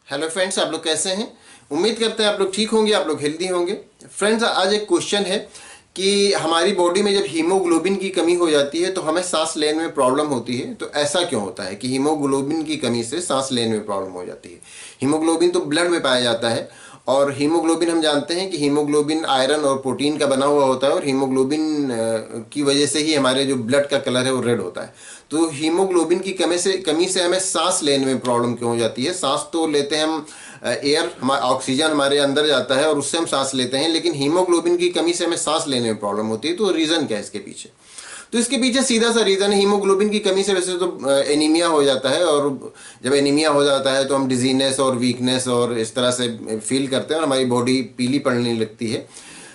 Hello friends, आप लोग कैसे हैं? उम्मीद करते हैं आप लोग ठीक होंगे, आप लोग हेल्दी होंगे। फ्रेंड्स, आज एक क्वेश्चन है कि हमारी बॉडी में जब हीमोग्लोबिन की कमी हो जाती है तो हमें सांस लेने में प्रॉब्लम होती है। तो ऐसा क्यों होता है कि हीमोग्लोबिन की कमी से सांस लेने में प्रॉब्लम हो जाती है? हीमोग्लोबिन तो ब्लड में पाया जाता है और हीमोग्लोबिन हम जानते हैं कि हीमोग्लोबिन आयरन और प्रोटीन का बना हुआ होता है और हीमोग्लोबिन की वजह से ही हमारे जो ब्लड का कलर है वो रेड होता है। तो हीमोग्लोबिन की कमी से हमें सांस लेने में प्रॉब्लम क्यों हो जाती है? सांस तो लेते हैं हम, एयर हमारा ऑक्सीजन हमारे अंदर जाता है और उससे हम सांस लेते हैं, लेकिन हीमोग्लोबिन की कमी से हमें सांस लेने में प्रॉब्लम होती है। तो रीज़न क्या है इसके पीछे? तो इसके पीछे सीधा सा रीज़न है, हीमोग्लोबिन की कमी से वैसे तो एनीमिया हो जाता है और जब एनीमिया हो जाता है तो हम डिजीनेस और वीकनेस और इस तरह से फील करते हैं और हमारी बॉडी पीली पड़ने लगती है।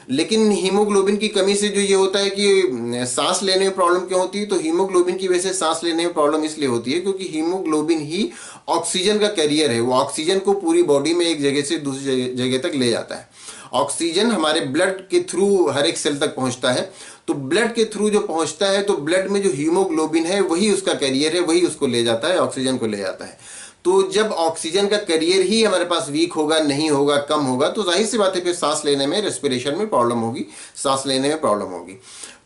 लेकिन हीमोग्लोबिन की कमी से जो ये होता है कि सांस लेने में प्रॉब्लम क्यों होती है? तो हीमोग्लोबिन की वजह से सांस लेने में प्रॉब्लम इसलिए होती है क्योंकि हीमोग्लोबिन ही ऑक्सीजन का कैरियर है। वो ऑक्सीजन को पूरी बॉडी में एक जगह से दूसरी जगह तक ले जाता है। ऑक्सीजन हमारे ब्लड के थ्रू हर एक सेल तक पहुंचता है। तो ब्लड के थ्रू जो पहुंचता है तो ब्लड में जो हीमोग्लोबिन है वही उसका कैरियर है, वही उसको ले जाता है, ऑक्सीजन को ले जाता है। तो जब ऑक्सीजन का कैरियर ही हमारे पास वीक होगा, नहीं होगा, कम होगा, तो जाहिर सी बात है फिर सांस लेने में, रेस्पिरेशन में प्रॉब्लम होगी, सांस लेने में प्रॉब्लम होगी।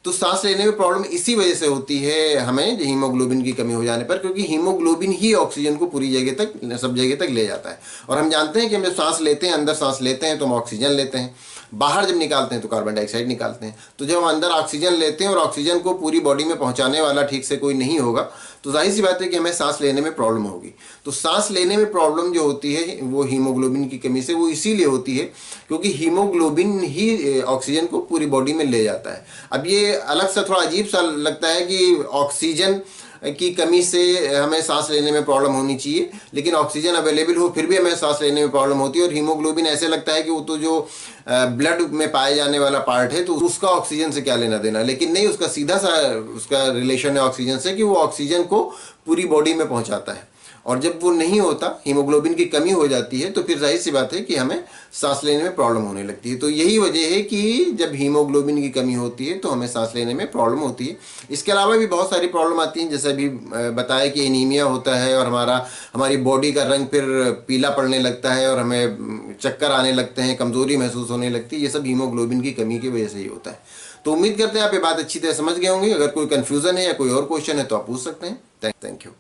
तो सांस लेने में प्रॉब्लम इसी वजह से होती है हमें हीमोग्लोबिन की कमी हो जाने पर, क्योंकि हीमोग्लोबिन ही ऑक्सीजन को पूरी जगह तक, सब जगह तक ले जाता है। और हम जानते हैं कि हम जब सांस लेते हैं, अंदर सांस लेते हैं तो हम ऑक्सीजन लेते हैं, बाहर जब निकालते हैं तो कार्बन डाइऑक्साइड निकालते हैं। तो जब हम अंदर ऑक्सीजन लेते हैं और ऑक्सीजन को पूरी बॉडी में पहुंचाने वाला ठीक से कोई नहीं होगा तो जाहिर सी बात है कि हमें सांस लेने में प्रॉब्लम होगी। तो सांस लेने में प्रॉब्लम जो होती है वो हीमोग्लोबिन की कमी से, वो इसीलिए होती है क्योंकि हीमोग्लोबिन ही ऑक्सीजन को पूरी बॉडी में ले जाता है। अब ये अलग सा थोड़ा अजीब सा लगता है कि ऑक्सीजन की कमी से हमें सांस लेने में प्रॉब्लम होनी चाहिए, लेकिन ऑक्सीजन अवेलेबल हो फिर भी हमें सांस लेने में प्रॉब्लम होती है। और हीमोग्लोबिन ऐसे लगता है कि वो तो जो ब्लड में पाए जाने वाला पार्ट है तो उसका ऑक्सीजन से क्या लेना देना, लेकिन नहीं, उसका सीधा सा उसका रिलेशन है ऑक्सीजन से कि वो ऑक्सीजन को पूरी बॉडी में पहुंचाता है। और जब वो नहीं होता, हीमोग्लोबिन की कमी हो जाती है, तो फिर जाहिर सी बात है कि हमें सांस लेने में प्रॉब्लम होने लगती है। तो यही वजह है कि जब हीमोग्लोबिन की कमी होती है तो हमें सांस लेने में प्रॉब्लम होती है। इसके अलावा भी बहुत सारी प्रॉब्लम आती हैं, जैसे अभी बताया कि एनीमिया होता है और हमारी बॉडी का रंग फिर पीला पड़ने लगता है और हमें चक्कर आने लगते हैं, कमज़ोरी महसूस होने लगती है। ये सब हीमोग्लोबिन की कमी की वजह से ही होता है। तो उम्मीद करते हैं आप ये बात अच्छी तरह समझ गए होंगे। अगर कोई कन्फ्यूज़न है या कोई और क्वेश्चन है तो आप पूछ सकते हैं। Thank you.